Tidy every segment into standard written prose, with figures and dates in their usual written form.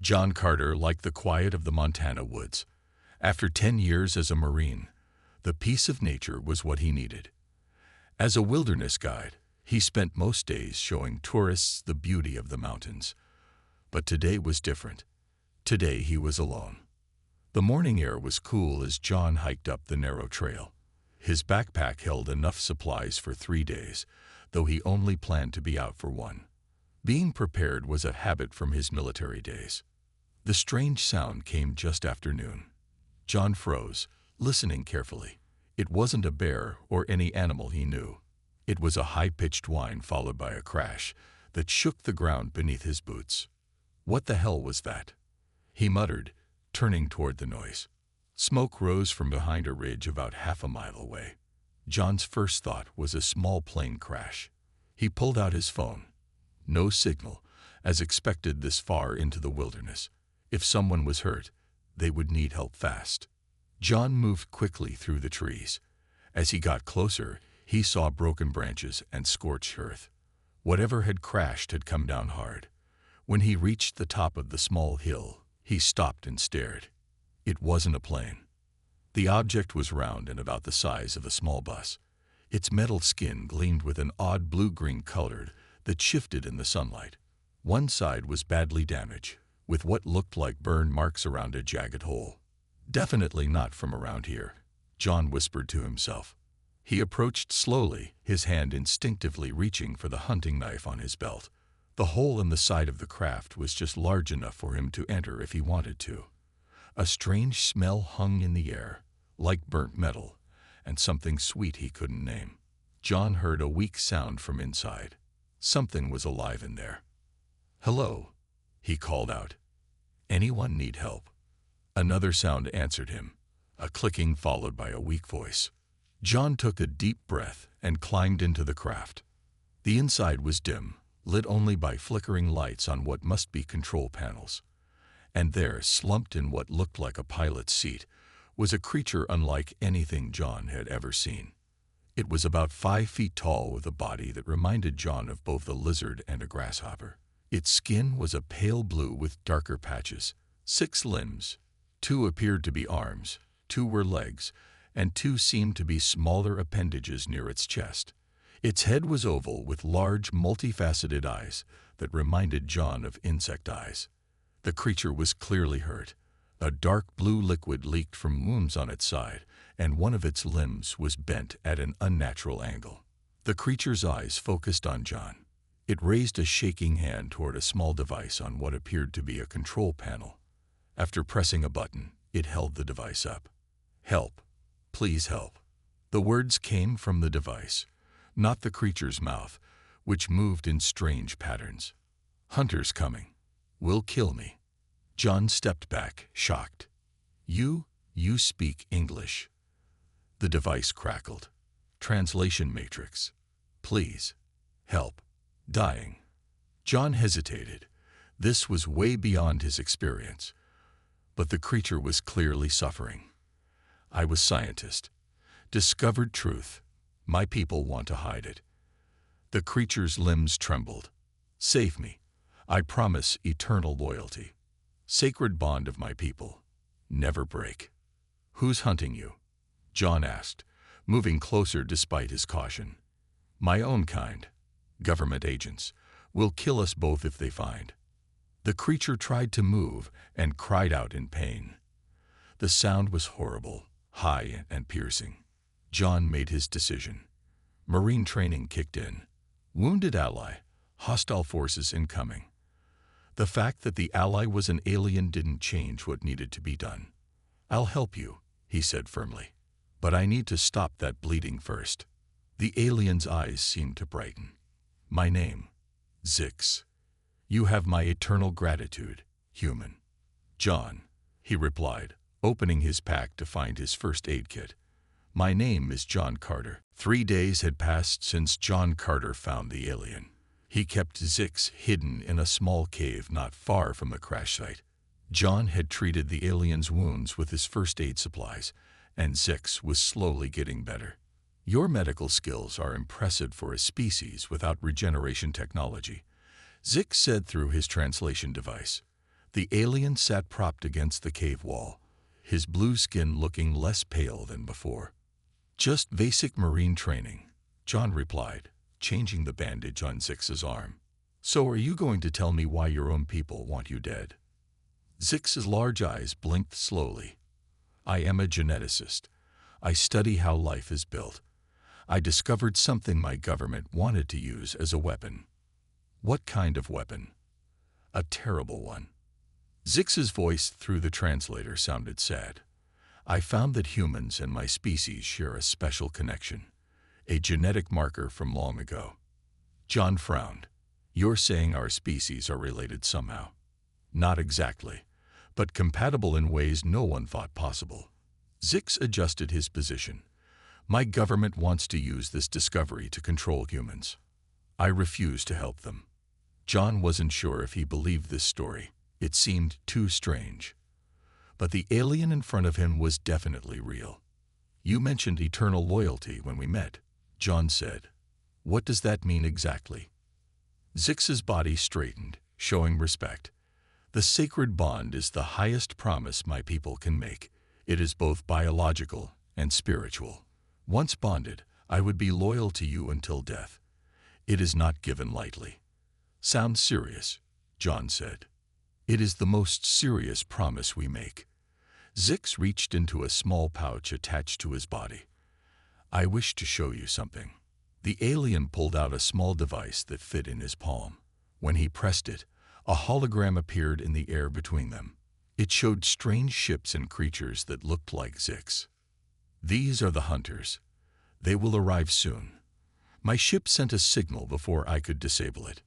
John Carter liked the quiet of the Montana woods. After 10 years as a Marine, the peace of nature was what he needed. As a wilderness guide, he spent most days showing tourists the beauty of the mountains. But today was different. Today he was alone. The morning air was cool as John hiked up the narrow trail. His backpack held enough supplies for 3 days, though he only planned to be out for 1. Being prepared was a habit from his military days. The strange sound came just after noon. John froze, listening carefully. It wasn't a bear or any animal he knew. It was a high-pitched whine followed by a crash that shook the ground beneath his boots. What the hell was that? He muttered, turning toward the noise. Smoke rose from behind a ridge about half a mile away. John's first thought was a small plane crash. He pulled out his phone. No signal, as expected this far into the wilderness. If someone was hurt, they would need help fast. John moved quickly through the trees. As he got closer, he saw broken branches and scorched earth. Whatever had crashed had come down hard. When he reached the top of the small hill, he stopped and stared. It wasn't a plane. The object was round and about the size of a small bus. Its metal skin gleamed with an odd blue-green color that shifted in the sunlight. One side was badly damaged, with what looked like burn marks around a jagged hole. Definitely not from around here, John whispered to himself. He approached slowly, his hand instinctively reaching for the hunting knife on his belt. The hole in the side of the craft was just large enough for him to enter if he wanted to. A strange smell hung in the air, like burnt metal, and something sweet he couldn't name. John heard a weak sound from inside. Something was alive in there. "Hello," he called out. "Anyone need help?" Another sound answered him, a clicking followed by a weak voice. John took a deep breath and climbed into the craft. The inside was dim, lit only by flickering lights on what must be control panels. And there, slumped in what looked like a pilot's seat, was a creature unlike anything John had ever seen. It was about 5 feet tall with a body that reminded John of both a lizard and a grasshopper. Its skin was a pale blue with darker patches. 6 limbs. 2 appeared to be arms, 2 were legs, and 2 seemed to be smaller appendages near its chest. Its head was oval with large, multifaceted eyes that reminded John of insect eyes. The creature was clearly hurt. A dark blue liquid leaked from wounds on its side, and one of its limbs was bent at an unnatural angle. The creature's eyes focused on John. It raised a shaking hand toward a small device on what appeared to be a control panel. After pressing a button, it held the device up. "Help. Please help." The words came from the device, not the creature's mouth, which moved in strange patterns. "Hunters coming. Will kill me." John stepped back, shocked. You speak English." The device crackled. "Translation matrix. Please. Help. Dying." John hesitated. This was way beyond his experience. But the creature was clearly suffering. "I was scientist. Discovered truth. My people want to hide it." The creature's limbs trembled. "Save me. I promise eternal loyalty. Sacred bond of my people. Never break." "Who's hunting you?" John asked, moving closer despite his caution. "My own kind. Government agents. Will kill us both if they find." The creature tried to move and cried out in pain. The sound was horrible, high and piercing. John made his decision. Marine training kicked in. Wounded ally. Hostile forces incoming. The fact that the ally was an alien didn't change what needed to be done. "I'll help you," he said firmly. "But I need to stop that bleeding first." The alien's eyes seemed to brighten. "My name. Zix. You have my eternal gratitude, human." "John," he replied, opening his pack to find his first aid kit. "My name is John Carter." 3 days had passed since John Carter found the alien. He kept Zix hidden in a small cave not far from the crash site. John had treated the alien's wounds with his first aid supplies, and Zix was slowly getting better. "Your medical skills are impressive for a species without regeneration technology," Zix said through his translation device. The alien sat propped against the cave wall, his blue skin looking less pale than before. "Just basic marine training," John replied, changing the bandage on Zix's arm. "So are you going to tell me why your own people want you dead?" Zix's large eyes blinked slowly. "I am a geneticist. I study how life is built. I discovered something my government wanted to use as a weapon." "What kind of weapon?" "A terrible one." Zix's voice through the translator sounded sad. "I found that humans and my species share a special connection, a genetic marker from long ago." John frowned. "You're saying our species are related somehow?" "Not exactly, but compatible in ways no one thought possible." Zix adjusted his position. "My government wants to use this discovery to control humans. I refuse to help them." John wasn't sure if he believed this story. It seemed too strange. But the alien in front of him was definitely real. "You mentioned eternal loyalty when we met," John said. "What does that mean exactly?" Zix's body straightened, showing respect. "The sacred bond is the highest promise my people can make. It is both biological and spiritual. Once bonded, I would be loyal to you until death. It is not given lightly." "Sounds serious," John said. "It is the most serious promise we make." Zix reached into a small pouch attached to his body. "I wish to show you something." The alien pulled out a small device that fit in his palm. When he pressed it, a hologram appeared in the air between them. It showed strange ships and creatures that looked like Zix. "These are the hunters. They will arrive soon. My ship sent a signal before I could disable it."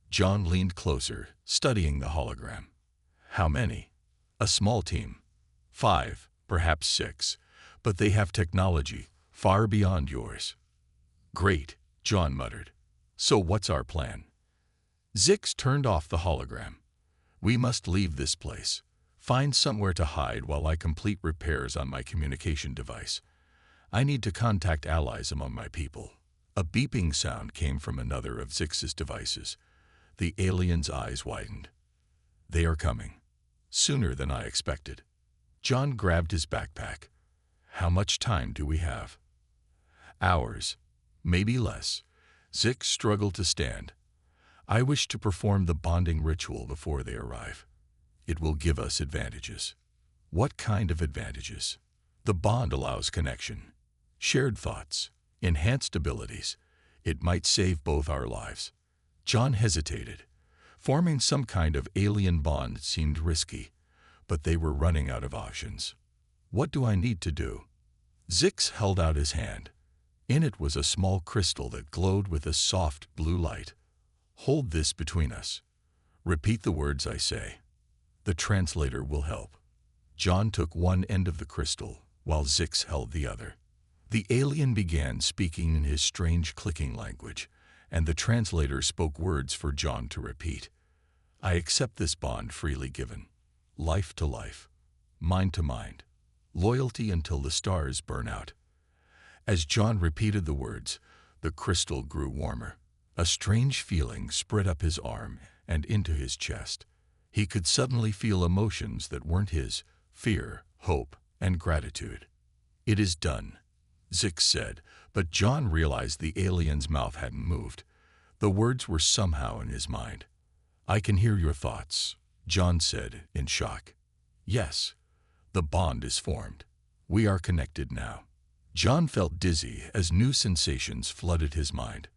John leaned closer, studying the hologram. "How many?" "A small team. 5, perhaps 6, but they have technology far beyond yours." "Great," John muttered. "So what's our plan?" Zix turned off the hologram. "We must leave this place. Find somewhere to hide while I complete repairs on my communication device. I need to contact allies among my people." A beeping sound came from another of Zix's devices. The alien's eyes widened. "They are coming. Sooner than I expected." John grabbed his backpack. "How much time do we have?" "Hours. Maybe less." Zix struggled to stand. "I wish to perform the bonding ritual before they arrive. It will give us advantages." "What kind of advantages?" "The bond allows connection, shared thoughts, enhanced abilities. It might save both our lives." John hesitated. Forming some kind of alien bond seemed risky, but they were running out of options. "What do I need to do?" Zix held out his hand. In it was a small crystal that glowed with a soft blue light. "Hold this between us. Repeat the words I say. The translator will help." John took one end of the crystal, while Zix held the other. The alien began speaking in his strange clicking language, and the translator spoke words for John to repeat. "I accept this bond freely given. Life to life. Mind to mind. Loyalty until the stars burn out." As John repeated the words, the crystal grew warmer. A strange feeling spread up his arm and into his chest. He could suddenly feel emotions that weren't his: fear, hope, and gratitude. "It is done," Zix said, but John realized the alien's mouth hadn't moved. The words were somehow in his mind. "I can hear your thoughts," John said in shock. "Yes, the bond is formed. We are connected now." John felt dizzy as new sensations flooded his mind.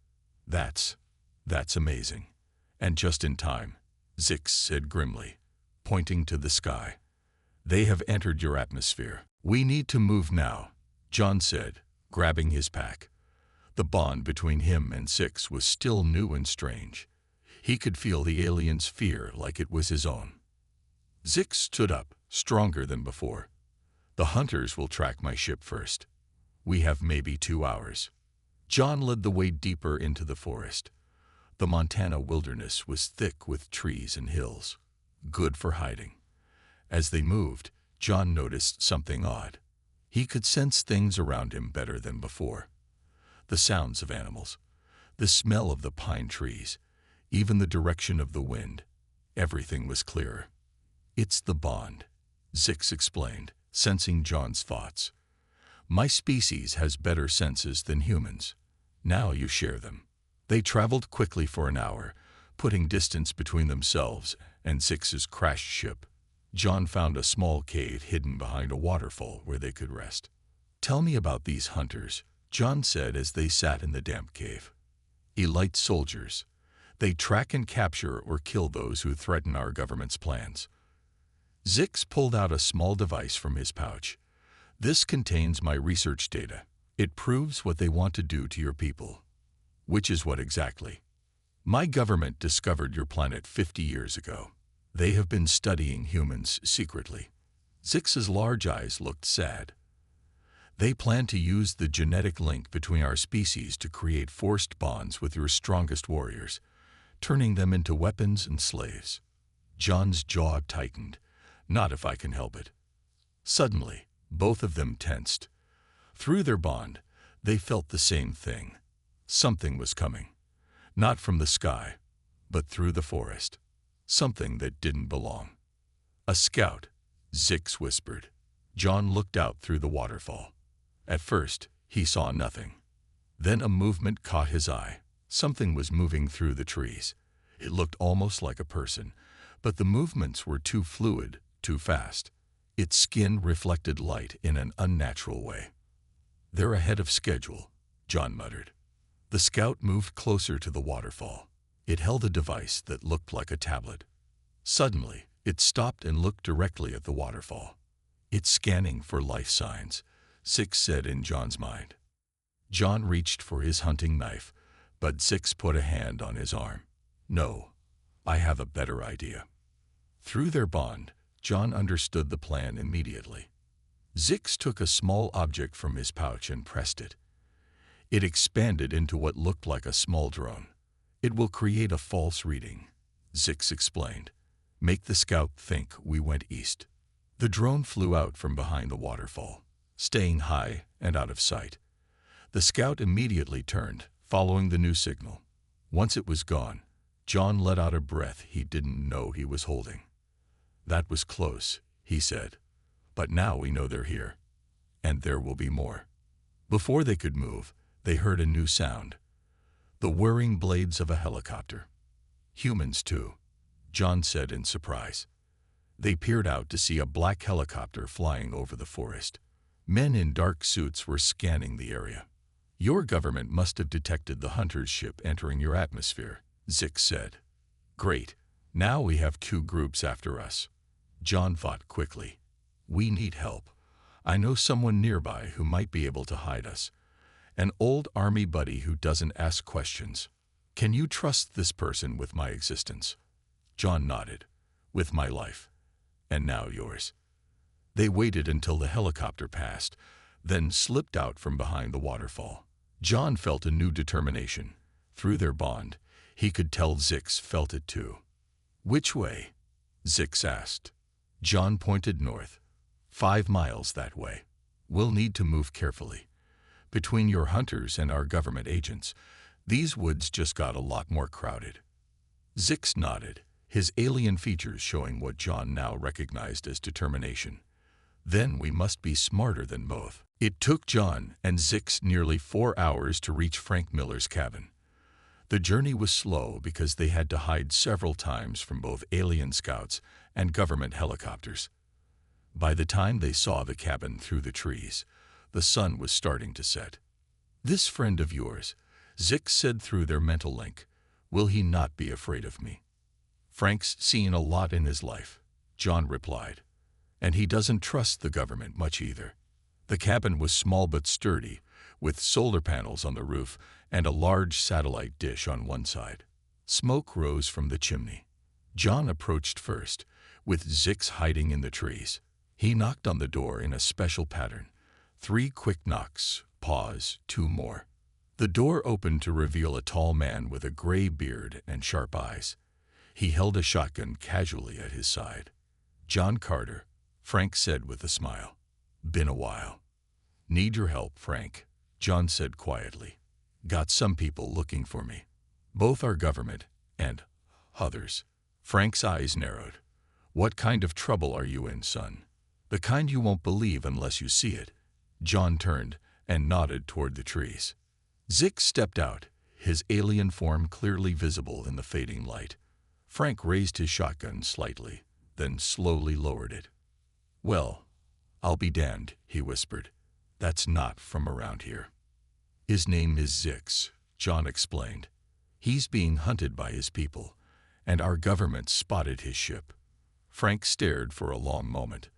That's amazing." "And just in time," Zix said grimly, pointing to the sky. "They have entered your atmosphere. We need to move now," John said, grabbing his pack. The bond between him and Zix was still new and strange. He could feel the alien's fear like it was his own. Zix stood up, stronger than before. "The hunters will track my ship first. We have maybe 2 hours." John led the way deeper into the forest. The Montana wilderness was thick with trees and hills, good for hiding. As they moved, John noticed something odd. He could sense things around him better than before. The sounds of animals, the smell of the pine trees, even the direction of the wind. Everything was clearer. It's the bond, Zix explained, sensing John's thoughts. My species has better senses than humans. Now you share them. They traveled quickly for an hour, putting distance between themselves and Zix's crashed ship. John found a small cave hidden behind a waterfall where they could rest. Tell me about these hunters, John said as they sat in the damp cave. Elite soldiers. They track and capture or kill those who threaten our government's plans. Zix pulled out a small device from his pouch. This contains my research data. It proves what they want to do to your people. Which is what exactly? My government discovered your planet 50 years ago. They have been studying humans secretly. Zix's large eyes looked sad. They plan to use the genetic link between our species to create forced bonds with your strongest warriors, turning them into weapons and slaves. John's jaw tightened. Not if I can help it. Suddenly, both of them tensed. Through their bond, they felt the same thing. Something was coming. Not from the sky, but through the forest. Something that didn't belong. A scout, Zix whispered. John looked out through the waterfall. At first, he saw nothing. Then a movement caught his eye. Something was moving through the trees. It looked almost like a person, but the movements were too fluid, too fast. Its skin reflected light in an unnatural way. They're ahead of schedule, John muttered. The scout moved closer to the waterfall. It held a device that looked like a tablet. Suddenly, it stopped and looked directly at the waterfall. It's scanning for life signs, Zix said in John's mind. John reached for his hunting knife, but Zix put a hand on his arm. No, I have a better idea. Through their bond, John understood the plan immediately. Zix took a small object from his pouch and pressed it. It expanded into what looked like a small drone. It will create a false reading, Zix explained. Make the scout think we went east. The drone flew out from behind the waterfall, staying high and out of sight. The scout immediately turned, following the new signal. Once it was gone, John let out a breath he didn't know he was holding. That was close, he said. But now we know they're here. And there will be more. Before they could move, they heard a new sound. The whirring blades of a helicopter. Humans too, John said in surprise. They peered out to see a black helicopter flying over the forest. Men in dark suits were scanning the area. Your government must have detected the hunter's ship entering your atmosphere, Zix said. Great. Now we have two groups after us. John thought quickly. We need help. I know someone nearby who might be able to hide us. An old army buddy who doesn't ask questions. Can you trust this person with my existence? John nodded. With my life. And now yours. They waited until the helicopter passed, then slipped out from behind the waterfall. John felt a new determination. Through their bond, he could tell Zix felt it too. Which way? Zix asked. John pointed north. 5 miles that way. We'll need to move carefully. Between your hunters and our government agents, these woods just got a lot more crowded. Zix nodded, his alien features showing what John now recognized as determination. Then we must be smarter than both. It took John and Zix nearly 4 hours to reach Frank Miller's cabin. The journey was slow because they had to hide several times from both alien scouts and government helicopters. By the time they saw the cabin through the trees, the sun was starting to set. This friend of yours, Zix said through their mental link, will he not be afraid of me? Frank's seen a lot in his life, John replied, and he doesn't trust the government much either. The cabin was small but sturdy, with solar panels on the roof and a large satellite dish on one side. Smoke rose from the chimney. John approached first, with Zix hiding in the trees. He knocked on the door in a special pattern. 3 quick knocks, pause, 2 more. The door opened to reveal a tall man with a gray beard and sharp eyes. He held a shotgun casually at his side. John Carter, Frank said with a smile. Been a while. Need your help, Frank, John said quietly. Got some people looking for me. Both our government and others. Frank's eyes narrowed. What kind of trouble are you in, son? The kind you won't believe unless you see it. John turned and nodded toward the trees. Zix stepped out, his alien form clearly visible in the fading light. Frank raised his shotgun slightly, then slowly lowered it. "Well, I'll be damned," he whispered. "That's not from around here." "His name is Zix," John explained. "He's being hunted by his people, and our government spotted his ship." Frank stared for a long moment,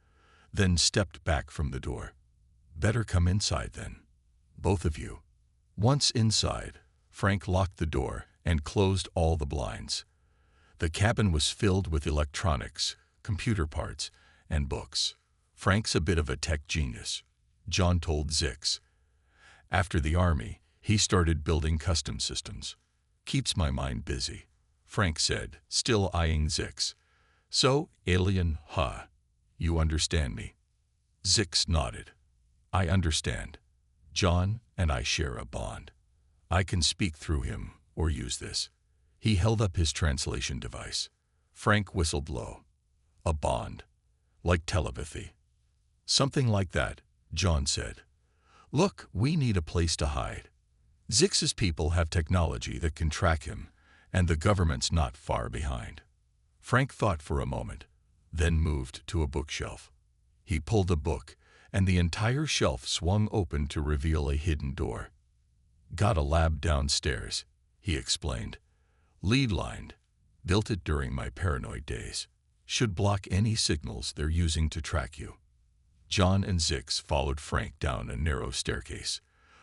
then stepped back from the door. "Better come inside then, both of you." Once inside, Frank locked the door and closed all the blinds. The cabin was filled with electronics, computer parts, and books. "Frank's a bit of a tech genius," John told Zix. "After the army, he started building custom systems. Keeps my mind busy," Frank said, still eyeing Zix. "So, alien, huh? You understand me?" Zix nodded. "I understand. John and I share a bond. I can speak through him or use this." He held up his translation device. Frank whistled low. "A bond. Like telepathy." "Something like that," John said. "Look, we need a place to hide. Zix's people have technology that can track him, and the government's not far behind." Frank thought for a moment, then moved to a bookshelf. He pulled a book, and the entire shelf swung open to reveal a hidden door. "Got a lab downstairs," he explained. "Lead-lined. Built it during my paranoid days. Should block any signals they're using to track you." John and Zix followed Frank down a narrow staircase.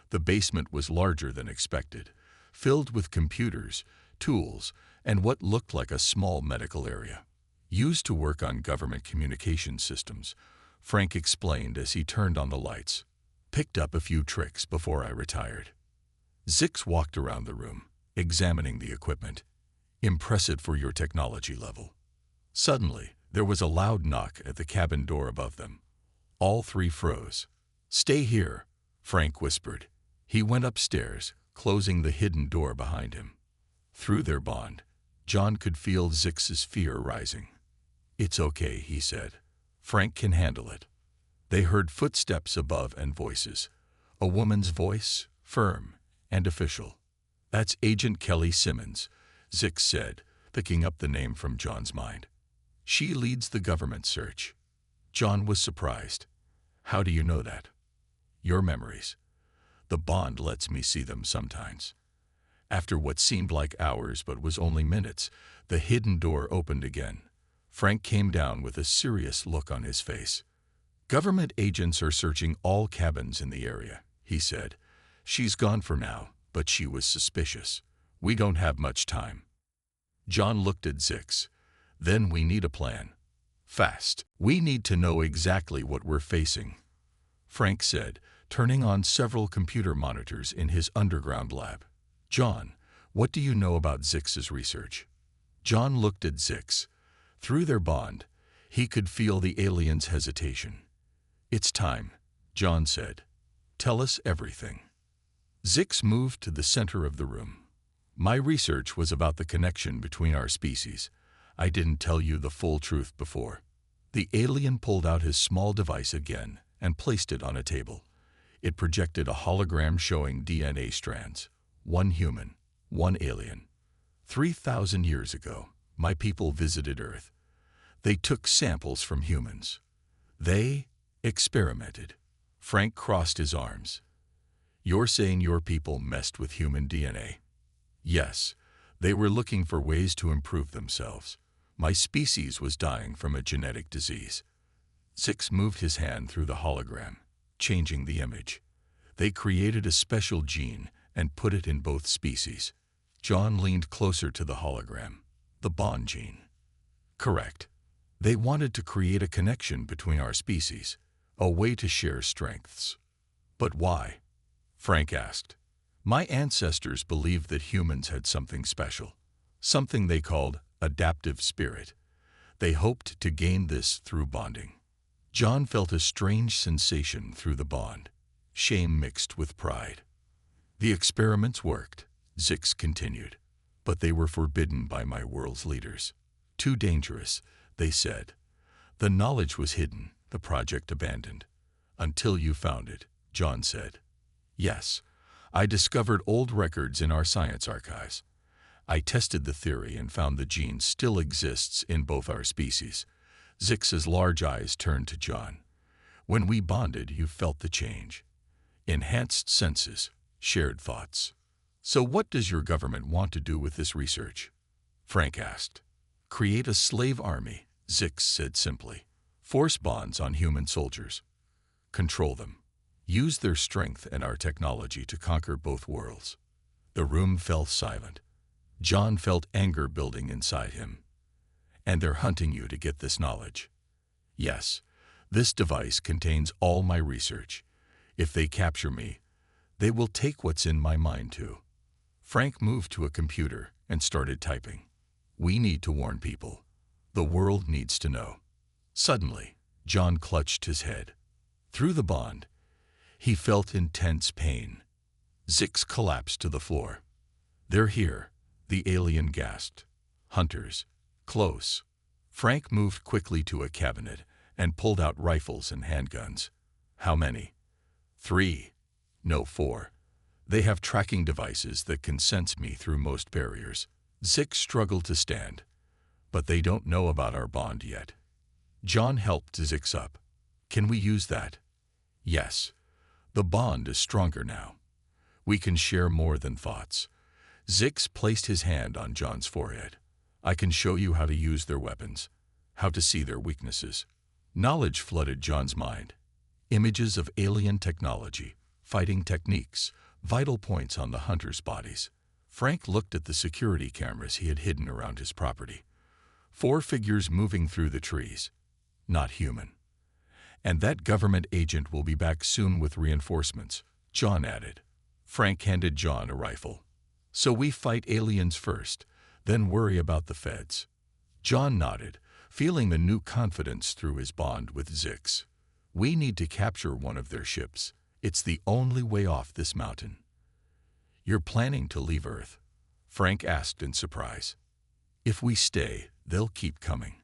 The basement was larger than expected, filled with computers, tools, and what looked like a small medical area. "Used to work on government communication systems," Frank explained as he turned on the lights. "Picked up a few tricks before I retired." Zix walked around the room, examining the equipment. "Impressive for your technology level." Suddenly, there was a loud knock at the cabin door above them. All three froze. "Stay here," Frank whispered. He went upstairs, closing the hidden door behind him. Through their bond, John could feel Zix's fear rising. "It's okay," he said. "Frank can handle it." They heard footsteps above and voices. A woman's voice, firm and official. "That's Agent Kelly Simmons," Zix said, picking up the name from John's mind. "She leads the government search." John was surprised. "How do you know that?" "Your memories. The bond lets me see them sometimes." After what seemed like hours but was only minutes, the hidden door opened again. Frank came down with a serious look on his face. "Government agents are searching all cabins in the area," he said. "She's gone for now, but she was suspicious. We don't have much time." John looked at Zix. "Then we need a plan. Fast. We need to know exactly what we're facing," Frank said, turning on several computer monitors in his underground lab. "John, what do you know about Zix's research?" John looked at Zix. Through their bond, he could feel the alien's hesitation. "It's time," John said. "Tell us everything." Zix moved to the center of the room. "My research was about the connection between our species. I didn't tell you the full truth before." The alien pulled out his small device again and placed it on a table. It projected a hologram showing DNA strands. One human, one alien. 3,000 years ago, my people visited Earth. They took samples from humans. They experimented. Frank crossed his arms. "You're saying your people messed with human DNA?" "Yes, they were looking for ways to improve themselves. My species was dying from a genetic disease." Zix moved his hand through the hologram, changing the image. "They created a special gene and put it in both species." John leaned closer to the hologram. "The bond gene." "Correct. They wanted to create a connection between our species, a way to share strengths." "But why?" Frank asked. "My ancestors believed that humans had something special, something they called adaptive spirit. They hoped to gain this through bonding." John felt a strange sensation through the bond, shame mixed with pride. "The experiments worked," Zix continued, "but they were forbidden by my world's leaders. Too dangerous, they said. The knowledge was hidden, the project abandoned. Until you found it, John said. Yes, I discovered old records in our science archives. I tested the theory and found the gene still exists in both our species. Zix's large eyes turned to John. When we bonded, you felt the change. Enhanced senses, shared thoughts. So what does your government want to do with this research? Frank asked. Create a slave army, Zix said simply. Force bonds on human soldiers. Control them. Use their strength and our technology to conquer both worlds. The room fell silent. John felt anger building inside him. And they're hunting you to get this knowledge. Yes, this device contains all my research. If they capture me, they will take what's in my mind too. Frank moved to a computer and started typing. We need to warn people. The world needs to know. Suddenly, John clutched his head. Through the bond, he felt intense pain. Zix collapsed to the floor. They're here, the alien gasped. Hunters. Close. Frank moved quickly to a cabinet and pulled out rifles and handguns. How many? 3. No, 4. They have tracking devices that can sense me through most barriers. Zix struggled to stand, but they don't know about our bond yet. John helped Zix up. Can we use that? Yes. The bond is stronger now. We can share more than thoughts. Zix placed his hand on John's forehead. I can show you how to use their weapons, how to see their weaknesses. Knowledge flooded John's mind. Images of alien technology, fighting techniques, vital points on the hunters' bodies. Frank looked at the security cameras he had hidden around his property. 4 figures moving through the trees. Not human. And that government agent will be back soon with reinforcements, John added. Frank handed John a rifle. So we fight aliens first, then worry about the feds. John nodded, feeling the new confidence through his bond with Zix. We need to capture one of their ships. It's the only way off this mountain. You're planning to leave Earth? Frank asked in surprise. If we stay, they'll keep coming.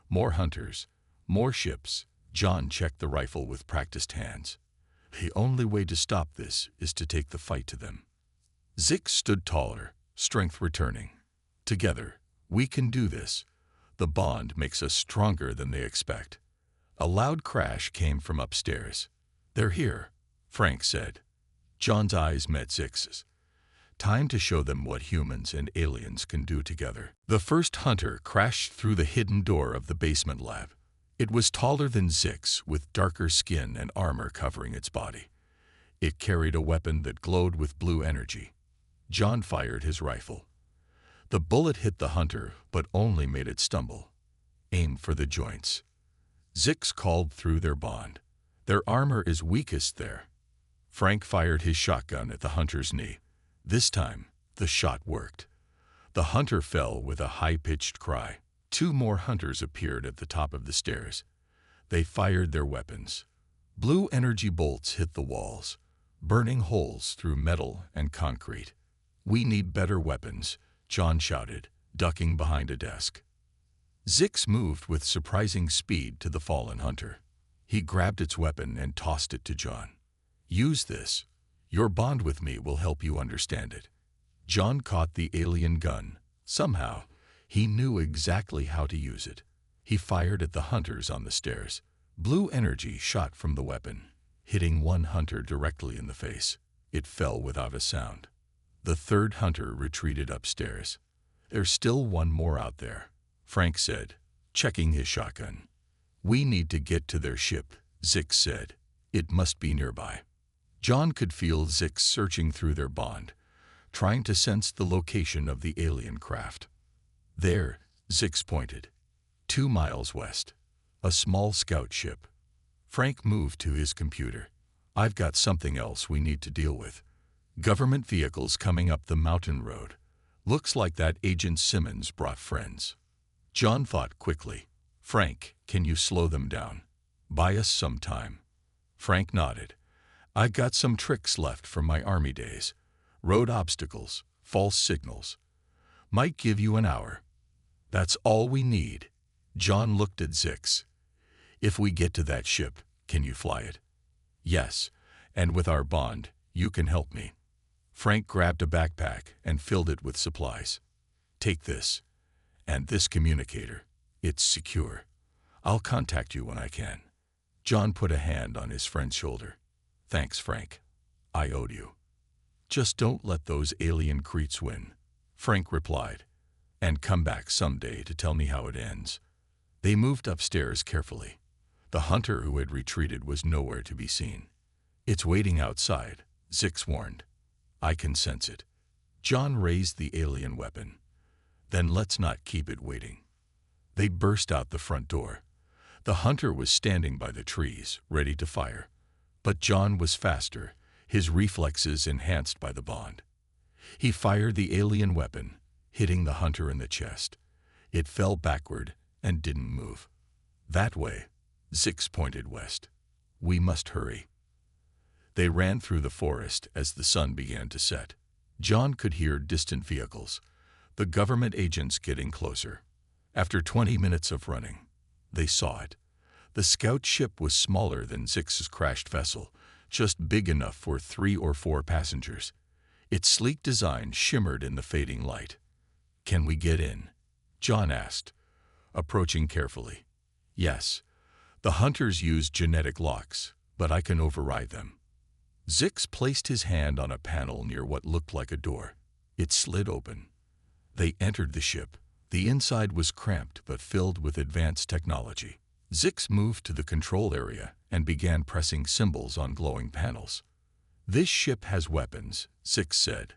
More hunters, more ships. John checked the rifle with practiced hands. The only way to stop this is to take the fight to them. Zix stood taller, strength returning. Together, we can do this. The bond makes us stronger than they expect. A loud crash came from upstairs. They're here, Frank said. John's eyes met Zix's. Time to show them what humans and aliens can do together. The first hunter crashed through the hidden door of the basement lab. It was taller than Zix, with darker skin and armor covering its body. It carried a weapon that glowed with blue energy. John fired his rifle. The bullet hit the hunter, but only made it stumble. Aim for the joints. Zix called through their bond. Their armor is weakest there. Frank fired his shotgun at the hunter's knee. This time, the shot worked. The hunter fell with a high-pitched cry. 2 more hunters appeared at the top of the stairs. They fired their weapons. Blue energy bolts hit the walls, burning holes through metal and concrete. We need better weapons, John shouted, ducking behind a desk. Zix moved with surprising speed to the fallen hunter. He grabbed its weapon and tossed it to John. Use this. Your bond with me will help you understand it. John caught the alien gun. Somehow, he knew exactly how to use it. He fired at the hunters on the stairs. Blue energy shot from the weapon, hitting one hunter directly in the face. It fell without a sound. The third hunter retreated upstairs. There's still one more out there, Frank said, checking his shotgun. We need to get to their ship, Zix said. It must be nearby. John could feel Zix searching through their bond, trying to sense the location of the alien craft. There, Zix pointed. 2 miles west. A small scout ship. Frank moved to his computer. I've got something else we need to deal with. Government vehicles coming up the mountain road. Looks like that Agent Simmons brought friends. John thought quickly. Frank, can you slow them down? Buy us some time. Frank nodded. I got some tricks left from my army days. Road obstacles, false signals. Might give you an hour. That's all we need. John looked at Zix. If we get to that ship, can you fly it? Yes, and with our bond, you can help me. Frank grabbed a backpack and filled it with supplies. Take this, and this communicator. It's secure. I'll contact you when I can. John put a hand on his friend's shoulder. Thanks, Frank. I owed you. Just don't let those alien creeps win, Frank replied. And come back someday to tell me how it ends. They moved upstairs carefully. The hunter who had retreated was nowhere to be seen. It's waiting outside, Zix warned. I can sense it. John raised the alien weapon. Then let's not keep it waiting. They burst out the front door. The hunter was standing by the trees, ready to fire. But John was faster, his reflexes enhanced by the bond. He fired the alien weapon, hitting the hunter in the chest. It fell backward and didn't move. That way, Zix pointed west. We must hurry. They ran through the forest as the sun began to set. John could hear distant vehicles, the government agents getting closer. After 20 minutes of running, they saw it. The scout ship was smaller than Zix's crashed vessel, just big enough for 3 or 4 passengers. Its sleek design shimmered in the fading light. Can we get in? John asked, approaching carefully. Yes. The hunters used genetic locks, but I can override them. Zix placed his hand on a panel near what looked like a door. It slid open. They entered the ship. The inside was cramped but filled with advanced technology. Zix moved to the control area and began pressing symbols on glowing panels. This ship has weapons, Zix said,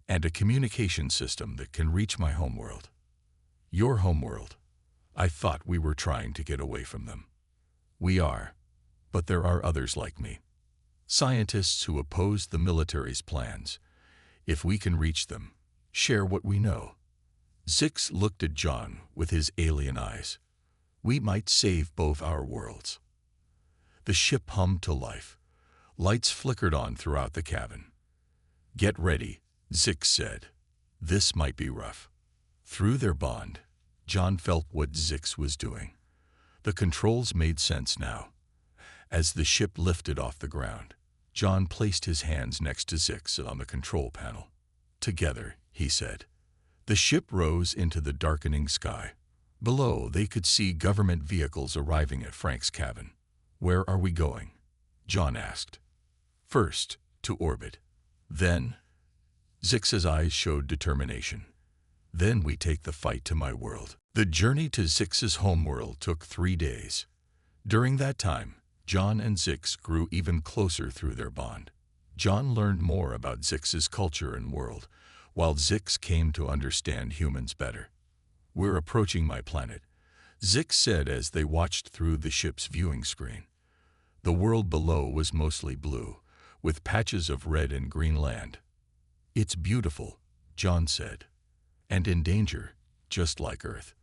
and a communication system that can reach my homeworld. Your homeworld. I thought we were trying to get away from them. We are, but there are others like me. Scientists who oppose the military's plans. If we can reach them, share what we know. Zix looked at John with his alien eyes. We might save both our worlds. The ship hummed to life. Lights flickered on throughout the cabin. Get ready, Zix said. This might be rough. Through their bond, John felt what Zix was doing. The controls made sense now. As the ship lifted off the ground, John placed his hands next to Zix on the control panel. Together, he said. The ship rose into the darkening sky. Below, they could see government vehicles arriving at Frank's cabin. Where are we going? John asked. First, to orbit. Then, Zix's eyes showed determination. Then we take the fight to my world. The journey to Zix's homeworld took 3 days. During that time, John and Zix grew even closer through their bond. John learned more about Zix's culture and world, while Zix came to understand humans better. We're approaching my planet, Zix said as they watched through the ship's viewing screen. The world below was mostly blue, with patches of red and green land. It's beautiful, John said, and in danger, just like Earth.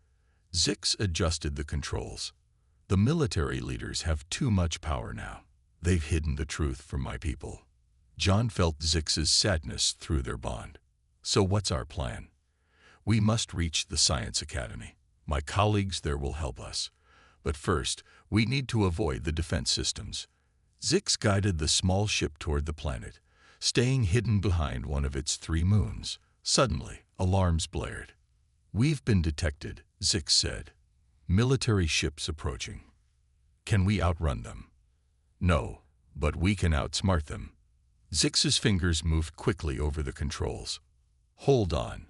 Zix adjusted the controls. The military leaders have too much power now. They've hidden the truth from my people. John felt Zix's sadness through their bond. So what's our plan? We must reach the Science Academy. My colleagues there will help us. But first, we need to avoid the defense systems. Zix guided the small ship toward the planet, staying hidden behind one of its 3 moons. Suddenly, alarms blared. We've been detected, Zix said. Military ships approaching. Can we outrun them? No, but we can outsmart them. Zix's fingers moved quickly over the controls. Hold on.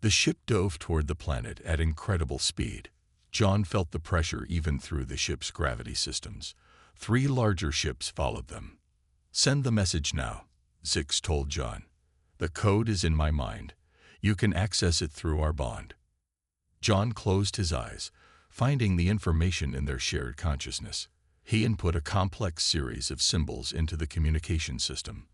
The ship dove toward the planet at incredible speed. John felt the pressure even through the ship's gravity systems. 3 larger ships followed them. Send the message now, Zix told John. The code is in my mind. You can access it through our bond. John closed his eyes, finding the information in their shared consciousness. He input a complex series of symbols into the communication system.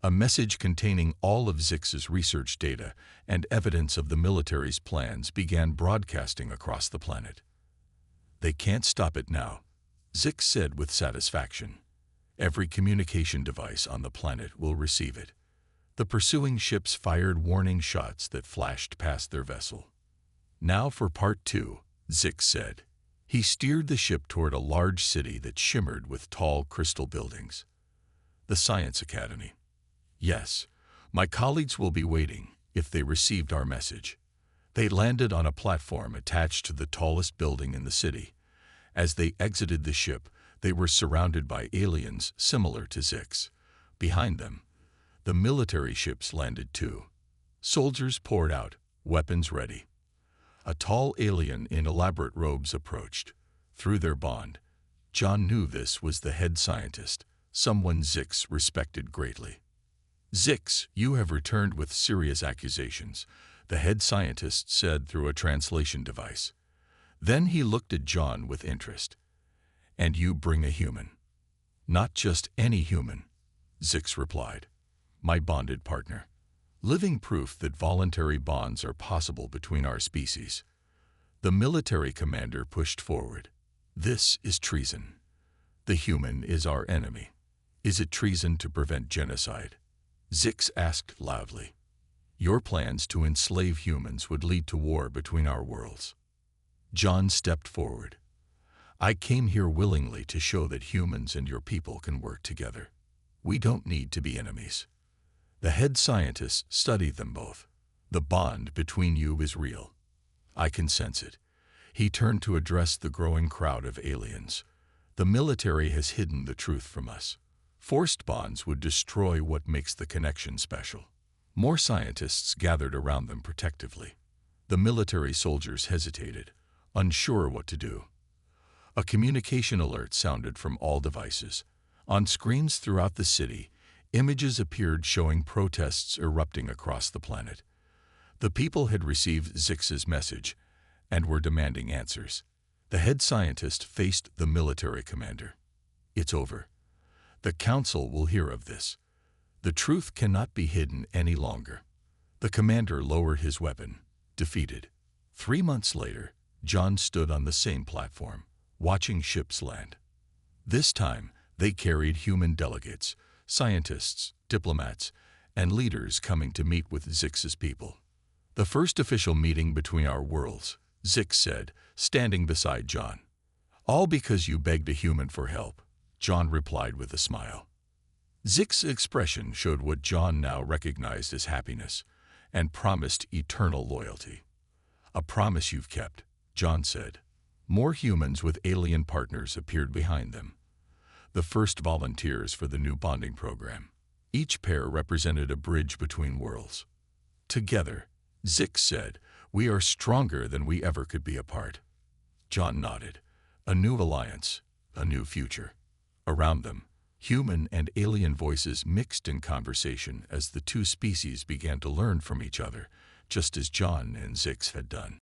A message containing all of Zix's research data and evidence of the military's plans began broadcasting across the planet. They can't stop it now, Zix said with satisfaction. Every communication device on the planet will receive it. The pursuing ships fired warning shots that flashed past their vessel. Now for part 2, Zix said. He steered the ship toward a large city that shimmered with tall crystal buildings. The Science Academy. Yes, my colleagues will be waiting if they received our message. They landed on a platform attached to the tallest building in the city. As they exited the ship, they were surrounded by aliens similar to Zix. Behind them, the military ships landed too. Soldiers poured out, weapons ready. A tall alien in elaborate robes approached. Through their bond, John knew this was the head scientist, someone Zix respected greatly. "Zix, you have returned with serious accusations," the head scientist said through a translation device. Then he looked at John with interest. "And you bring a human." "Not just any human," Zix replied. "My bonded partner. Living proof that voluntary bonds are possible between our species." The military commander pushed forward. "This is treason. The human is our enemy. Is it treason to prevent genocide?" Zix asked loudly. "Your plans to enslave humans would lead to war between our worlds." John stepped forward. "I came here willingly to show that humans and your people can work together. We don't need to be enemies." The head scientist studied them both. "The bond between you is real. I can sense it." He turned to address the growing crowd of aliens. "The military has hidden the truth from us. Forced bonds would destroy what makes the connection special." More scientists gathered around them protectively. The military soldiers hesitated, unsure what to do. A communication alert sounded from all devices. On screens throughout the city, images appeared showing protests erupting across the planet. The people had received Zix's message and were demanding answers. The head scientist faced the military commander. "It's over. The council will hear of this. The truth cannot be hidden any longer." The commander lowered his weapon, defeated. 3 months later, John stood on the same platform, watching ships land. This time, they carried human delegates, scientists, diplomats, and leaders coming to meet with Zix's people. "The first official meeting between our worlds," Zix said, standing beside John. "All because you begged a human for help," John replied with a smile. Zix's expression showed what John now recognized as happiness, and promised eternal loyalty. "A promise you've kept," John said. More humans with alien partners appeared behind them. The first volunteers for the new bonding program. Each pair represented a bridge between worlds. "Together," Zix said, "we are stronger than we ever could be apart." John nodded. A new alliance, a new future. Around them, human and alien voices mixed in conversation as the two species began to learn from each other, just as John and Zix had done.